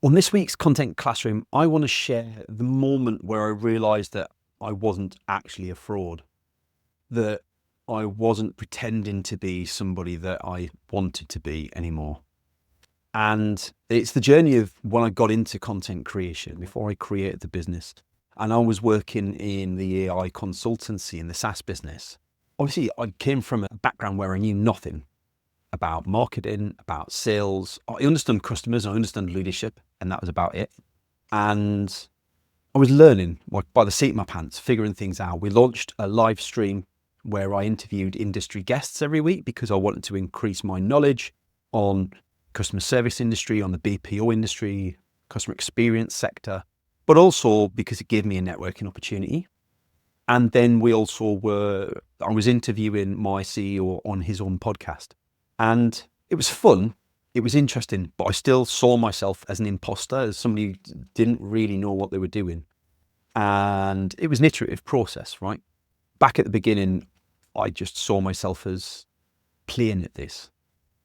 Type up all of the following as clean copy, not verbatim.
On this week's Content Classroom, I want to share the moment where I realized that I wasn't actually a fraud, that I wasn't pretending to be somebody that I wanted to be anymore. And it's the journey of when I got into content creation, before I created the business. And I was working in the AI consultancy in the SaaS business. Obviously, I came from a background where I knew nothing about marketing, about sales. I understood customers, I understood leadership, and that was about it. And I was learning, like, by the seat of my pants, figuring things out. We launched a live stream where I interviewed industry guests every week because I wanted to increase my knowledge on customer service industry, on the BPO industry, customer experience sector, but also because it gave me a networking opportunity. And then I was interviewing my CEO on his own podcast. And it was fun, it was interesting, but I still saw myself as an imposter, as somebody who didn't really know what they were doing. And it was an iterative process, right? Back at the beginning, I just saw myself as playing at this,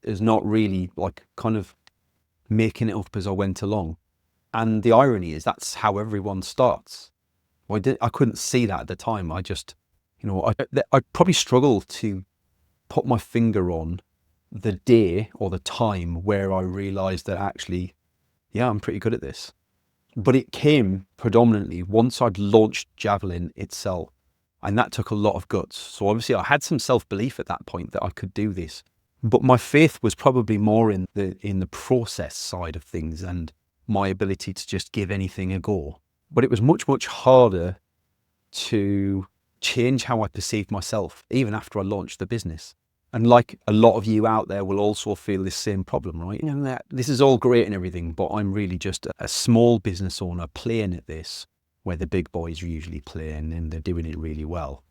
as not really, like, kind of making it up as I went along. And the irony is that's how everyone starts. I couldn't see that at the time. I just, I probably struggle to put my finger on the day or the time where I realized that actually, yeah, I'm pretty good at this. But it came predominantly once I'd launched Javelin itself. And that took a lot of guts. So obviously I had some self-belief at that point that I could do this. But my faith was probably more in the process side of things and my ability to just give anything a go. But it was much, much harder to change how I perceived myself, even after I launched the business. And like a lot of you out there will also feel this same problem, right? This is all great and everything, but I'm really just a small business owner playing at this where the big boys are usually playing and they're doing it really well.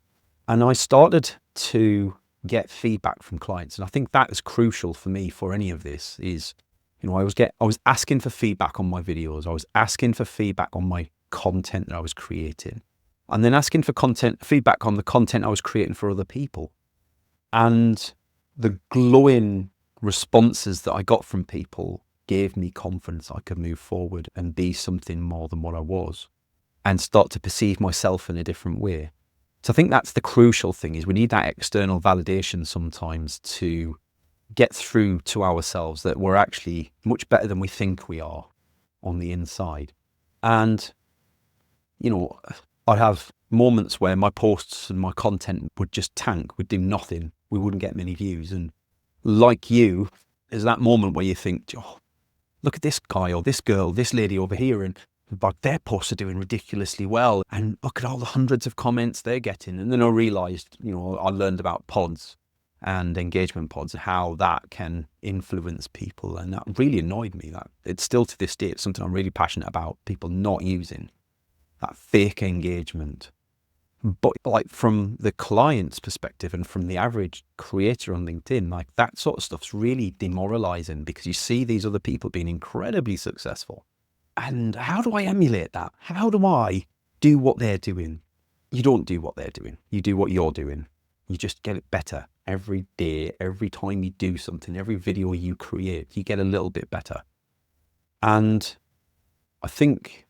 And I started to get feedback from clients. And I think that is crucial for me for any of this is, I was asking for feedback on my videos. I was asking for feedback on my content that I was creating, and then asking for feedback on the content I was creating for other people. And the glowing responses that I got from people gave me confidence I could move forward and be something more than what I was and start to perceive myself in a different way. So I think that's the crucial thing is we need that external validation sometimes to get through to ourselves that we're actually much better than we think we are on the inside. And, I'd have moments where my posts and my content would just tank, would do nothing. We wouldn't get many views. And like you, there's that moment where you think, oh, look at this guy or this girl, this lady over here, and like their posts are doing ridiculously well. And look at all the hundreds of comments they're getting. And then I realized, I learned about pods and engagement pods and how that can influence people. And that really annoyed me. That it's still to this day, it's something I'm really passionate about, people not using that fake engagement. But like from the client's perspective and from the average creator on LinkedIn, like that sort of stuff's really demoralizing because you see these other people being incredibly successful. And how do I emulate that? How do I do what they're doing? You don't do what they're doing. You do what you're doing. You just get it better every day, every time you do something, every video you create, you get a little bit better. And I think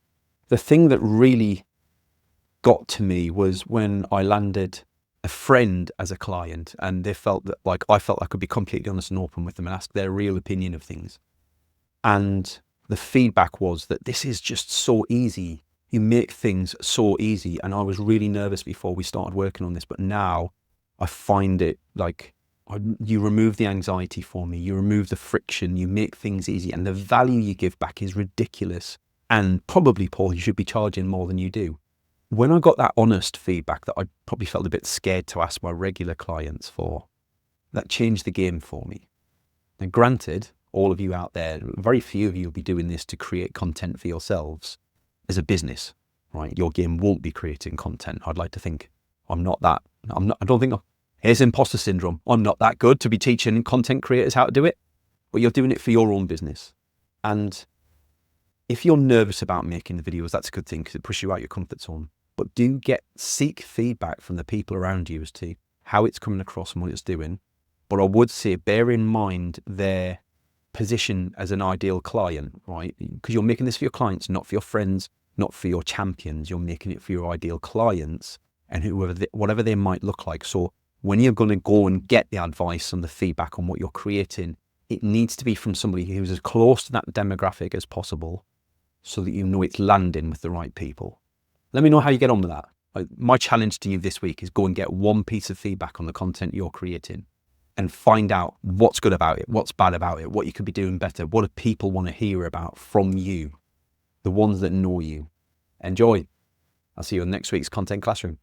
the thing that really got to me was when I landed a friend as a client and they felt that I felt I could be completely honest and open with them and ask their real opinion of things. And the feedback was that this is just so easy. You make things so easy. And I was really nervous before we started working on this, but now I find it like you remove the anxiety for me, you remove the friction, you make things easy, and the value you give back is ridiculous. And probably, Paul, you should be charging more than you do. When I got that honest feedback that I probably felt a bit scared to ask my regular clients for, that changed the game for me. Now, granted, all of you out there, very few of you will be doing this to create content for yourselves as a business, right? Your game won't be creating content. I'd like to think I don't think, here's imposter syndrome. I'm not that good to be teaching content creators how to do it, but you're doing it for your own business. And if you're nervous about making the videos, that's a good thing because it pushes you out your comfort zone. But seek feedback from the people around you as to how it's coming across and what it's doing. But I would say bear in mind their position as an ideal client, right? Because you're making this for your clients, not for your friends, not for your champions. You're making it for your ideal clients and whatever they might look like. So when you're going to go and get the advice and the feedback on what you're creating, it needs to be from somebody who's as close to that demographic as possible so that you know it's landing with the right people. Let me know how you get on with that. My challenge to you this week is go and get one piece of feedback on the content you're creating and find out what's good about it, what's bad about it, what you could be doing better, what do people want to hear about from you, the ones that know you. Enjoy. I'll see you in next week's Content Classroom.